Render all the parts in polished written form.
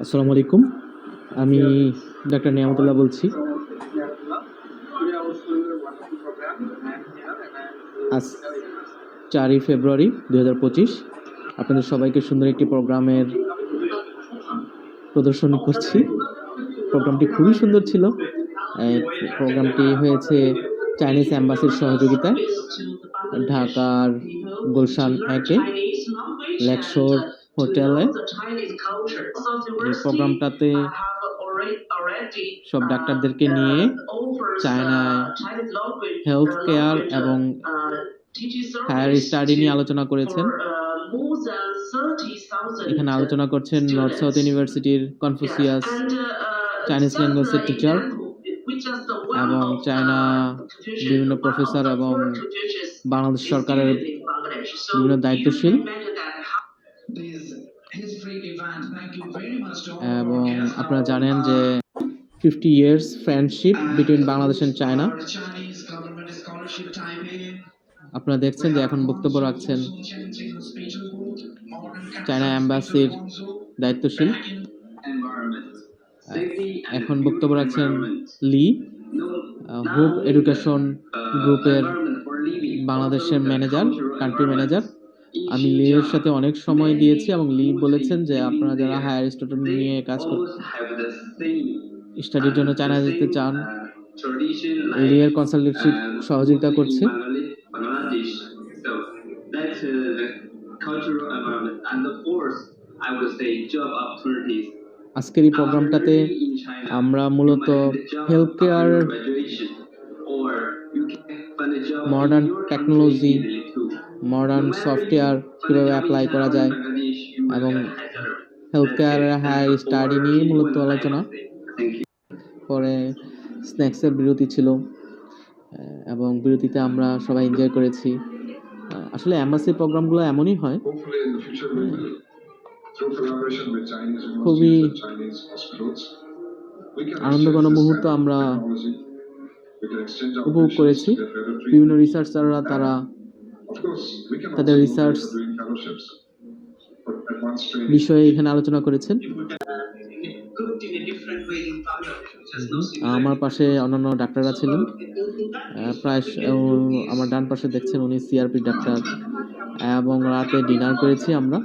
আসসালামু আলাইকুম। আমি ডাক্তার নিয়ামতুল্লাহ বলছি। আজ ৪ই ফেব্রুয়ারি ২০২৫ আপনাদের সবাইকে সুন্দর একটি প্রোগ্রামের প্রদর্শনী করছি। প্রোগ্রামটি খুবই সুন্দর ছিল। প্রোগ্রামটি হয়েছে চাইনিজ অ্যাম্বাসির সহযোগিতায় ঢাকার গুলশান ১-এ লেকশোর হোটেলে। এই প্রোগ্রামটাতে সব ডাক্তারদেরকে নিয়ে চায়নায় হেলথ কেয়ার এবং হায়ার স্টাডি নিয়ে আলোচনা করেছেন। এখানে আলোচনা করছেন নর্থ সাউথ ইউনিভার্সিটির কনফুসিয়াস চাইনিজ ল্যাঙ্গুয়েজের টিচার এবং চায়না বিভিন্ন প্রফেসর এবং বাংলাদেশ সরকারের বিভিন্ন দায়িত্বশীল। এবং আপনারা জানেন যে 50 years friendship between Bangladesh and China. আপনারা দেখছেন যে এখন বক্তব্য রাখছেন চায়না অ্যাম্বাসির দায়িত্বশীল। এখন বক্তব্য রাখছেন লি, হোপ এডুকেশন গ্রুপের বাংলাদেশের ম্যানেজার, কান্ট্রি ম্যানেজার। আমি লি এর সাথে অনেক সময় দিয়েছি এবং লি বলেছেন যে আপনারা যারা হায়ার স্টুডেন্ট নিয়ে কাজ স্টাডির জন্য চায়না যেতে চান, লি এর কনসালটেন্সি সহযোগিতা করছে। আজকের এই প্রোগ্রামটাতে আমরা মূলত health care, modern technology, modern software কীভাবে অ্যাপ্লাই করা যায় এবং হেলথ কেয়ারের হায়ার স্টাডি নিয়ে মূলত আলোচনা। পরে স্ন্যাক্সের বিরতি ছিল এবং বিরতিতে আমরা সবাই এনজয় করেছি। আসলে অ্যাম্বাসি প্রোগ্রামগুলো এমনই হয়, খুবই আনন্দঘন মুহূর্ত আমরা উপভোগ করেছি। বিভিন্ন রিসার্চাররা তারা তাদের রিসার্চ বিষয়ে এখানে আলোচনা করেছেন। আমার পাশে অন্যান্য ডাক্তাররা ছিলেন। প্রায় আমার ডান পাশে দেখছেন উনি সিআরপি ডাক্তার। এবং রাতে ডিনার করেছি আমরা।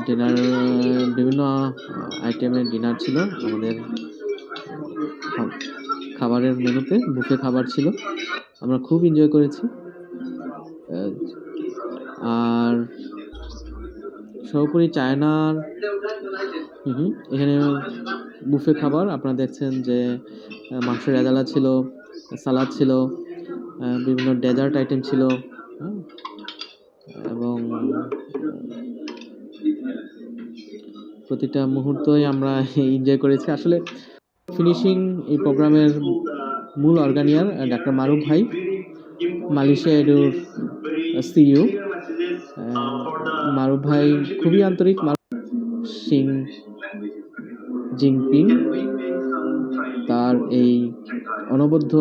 ডিনার বিভিন্ন আইটেমের ডিনার ছিল আমাদের খাবারের মেনুতে, বুফে খাবার ছিল। আমরা খুব এনজয় করেছি। আর সর্বোপরি চায়নার এখানে বুফে খাবার আপনারা দেখছেন যে মাংসের রেজালা ছিল, সালাদ ছিল, বিভিন্ন ডেজার্ট আইটেম ছিল এবং প্রতিটা মুহূর্তই আমরা এনজয় করেছি। আসলে ফিনিশিং এই প্রোগ্রামের মূল অর্গানিয়ার ডাক্তার মারুফ ভাই, মালয়েশিয়া এডুর সিইও। মারুফ ভাই খুবই আন্তরিক। সিং জিনপিং তার এই অনবদ্য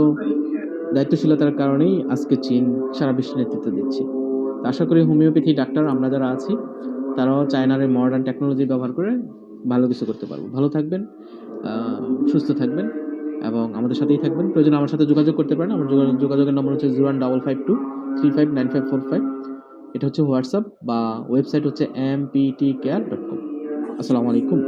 দায়িত্বশীলতার কারণেই আজকে চীন সারা বিশ্বে নেতৃত্ব দিচ্ছে। আশা করি হোমিওপ্যাথি ডাক্তার আমরা যারা আছি তারাও চায়নার এই মডার্ন টেকনোলজি ব্যবহার করে ভালো কিছু করতে পারবো। ভালো থাকবেন, সুস্থ থাকবেন এবং আমাদের সাথেই থাকবেন। প্রয়োজন আমার সাথে যোগাযোগ করতে পারেন। আমার যোগাযোগের নম্বর হচ্ছে 015523594545। এটা হচ্ছে হোয়াটসঅ্যাপ বা ওয়েবসাইট হচ্ছে mptcare.com। আসসালামু আলাইকুম।